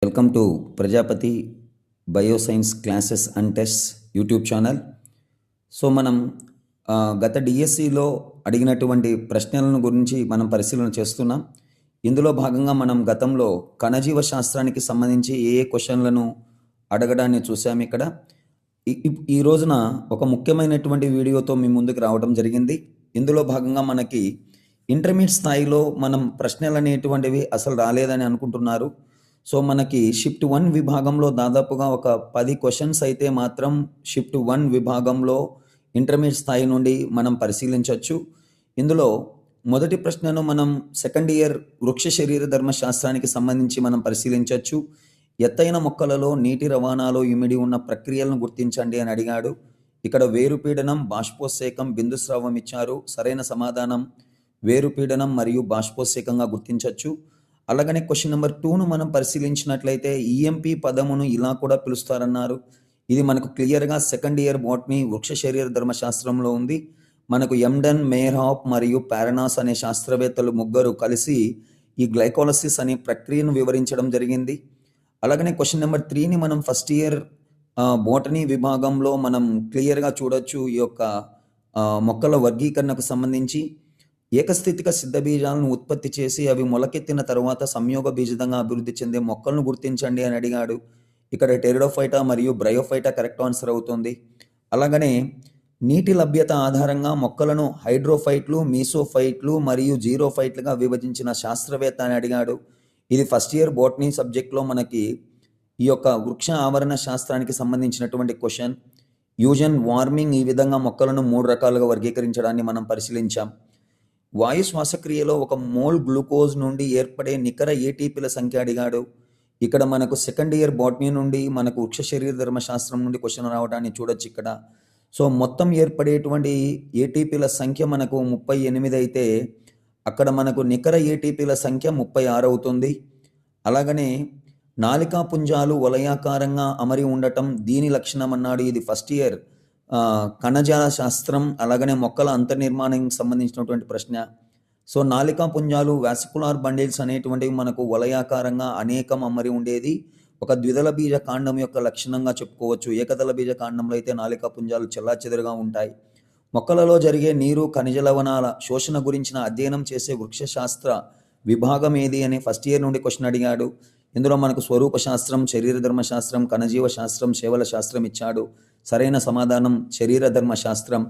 Welcome to Prajapati bioscience classes and test YouTube channel. So మనం గత డిఎస్సిలో అడిగినటువంటి ప్రశ్నలను గురించి మనం పరిశీలన చేస్తున్నాం. ఇందులో భాగంగా మనం గతంలో కణజీవ శాస్త్రానికి సంబంధించి ఏ క్వశ్చన్లను అడగడాన్ని చూసాము. ఇక్కడ ఈ రోజున ఒక ముఖ్యమైనటువంటి వీడియోతో మీ ముందుకు రావడం జరిగింది. ఇందులో భాగంగా మనకి ఇంటర్మీడియట్ స్థాయిలో మనం ప్రశ్నలు అనేటువంటివి అసలు రాలేదని అనుకుంటున్నారు. సో మనకి షిఫ్ట్ 1 విభాగంలో దాదాపుగా ఒక 10 క్వశ్చన్స్ అయితే మాత్రం షిఫ్ట్ 1 విభాగంలో ఇంటర్మీడియట్ స్థాయి నుండి మనం పరిశీలించవచ్చు. ఇందులో మొదటి ప్రశ్నను మనం సెకండ్ ఇయర్ వృక్ష శరీర ధర్మశాస్త్రానికి సంబంధించి మనం పరిశీలించవచ్చు. ఎత్తైన మొక్కలలో నీటి రవాణాలో ఇమిడి ఉన్న ప్రక్రియలను గుర్తించండి అని అడిగాడు. ఇక్కడ వేరుపీడనం, బాష్పోత్సేకం, బిందుస్రావం ఇచ్చారు. సరైన సమాధానం వేరుపీడనం మరియు బాష్పోత్సేకంగా గుర్తించవచ్చు. అలాగనే క్వశ్చన్ నెంబర్ 2ను మనం పరిశీలించినట్లయితే ఈఎంపి పదమును ఇలా కూడా పిలుస్తారన్నారు. ఇది మనకు క్లియర్గా సెకండ్ ఇయర్ బాటనీ వృక్ష శరీర ధర్మశాస్త్రంలో ఉంది. మనకు ఎండన్, మేయర్హాఫ్ మరియు పారనాస్ అనే శాస్త్రవేత్తలు ముగ్గురు కలిసి ఈ గ్లైకోలసిస్ అనే ప్రక్రియను వివరించడం జరిగింది. అలాగనే క్వశ్చన్ నెంబర్ 3ని మనం ఫస్ట్ ఇయర్ బోటనీ విభాగంలో మనం క్లియర్గా చూడొచ్చు. ఈ యొక్క మొక్కల వర్గీకరణకు సంబంధించి ఏకస్థితిక సిద్ధ బీజాలను ఉత్పత్తి చేసి అవి మొలకెత్తిన తర్వాత సంయోగ బీజదంగా అభివృద్ధి చెందే మొక్కలను గుర్తించండి అని అడిగాడు. ఇక్కడ టెరిడోఫైటా మరియు బ్రయోఫైటా కరెక్ట్ ఆన్సర్ అవుతుంది. అలాగనే నీటి లభ్యత ఆధారంగా మొక్కలను హైడ్రోఫైట్లు, మీసోఫైట్లు మరియు జీరోఫైట్లుగా విభజించిన శాస్త్రవేత్త అని అడిగాడు. ఇది ఫస్ట్ ఇయర్ బోటనీ సబ్జెక్ట్లో మనకి ఈ యొక్క వృక్ష ఆవరణ శాస్త్రానికి సంబంధించినటువంటి క్వశ్చన్. యూజన్, వార్మింగ్ ఈ విధంగా మొక్కలను 3 రకాలుగా వర్గీకరించడాన్ని మనం పరిశీలించాం. వాయు శ్వాసక్రియలో 1 మోల్ గ్లూకోజ్ నుండి ఏర్పడే నికర ఏటీపీల సంఖ్య అడిగాడు. ఇక్కడ మనకు సెకండ్ ఇయర్ బాటనీ నుండి మనకు వృక్ష శరీర ధర్మశాస్త్రం నుండి క్వశ్చన్ రావడాన్ని చూడొచ్చు ఇక్కడ. సో మొత్తం ఏర్పడేటువంటి ఏటీపీల సంఖ్య మనకు 38 అయితే అక్కడ మనకు నికర ఏటీపీల సంఖ్య 36 అవుతుంది. అలాగనే నాలికా పుంజాలు వలయాకారంగా అమరి ఉండటం దీని లక్షణం అన్నాడు. ఇది ఫస్ట్ ఇయర్ కణజాల శాస్త్రం అలాగనే మొక్కల అంతర్నిర్మాణానికి సంబంధించినటువంటి ప్రశ్న. సో నాలికా పుంజాలు వాసికులార్ బండిల్స్ అనేటువంటివి మనకు వలయాకారంగా అనేకం అమరి ఉండేది ఒక ద్విదళ బీజ కాండం యొక్క లక్షణంగా చెప్పుకోవచ్చు. ఏకదళ బీజ కాండంలో అయితే నాలికా పుంజాలు చెల్లాచెదురుగా ఉంటాయి. మొక్కలలో జరిగే నీరు, ఖనిజ లవణాల శోషణ గురించిన అధ్యయనం చేసే వృక్షశాస్త్ర విభాగం ఏది అని ఫస్ట్ ఇయర్ నుండి క్వశ్చన్ అడిగాడు. ఇందులో మనకు స్వరూప శాస్త్రం, శరీర ధర్మశాస్త్రం, కణజీవ శాస్త్రం, సేవల శాస్త్రం ఇచ్చాడు. సరైన సమాధానం శరీర ధర్మశాస్త్రం.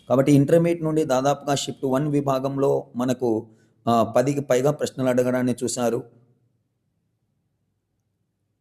కాబట్టి ఇంటర్మీడియట్ నుండి దాదాపుగా షిఫ్ట్ 1 విభాగంలో మనకు 10కి పైగా ప్రశ్నలు అడగడాన్ని చూశారు.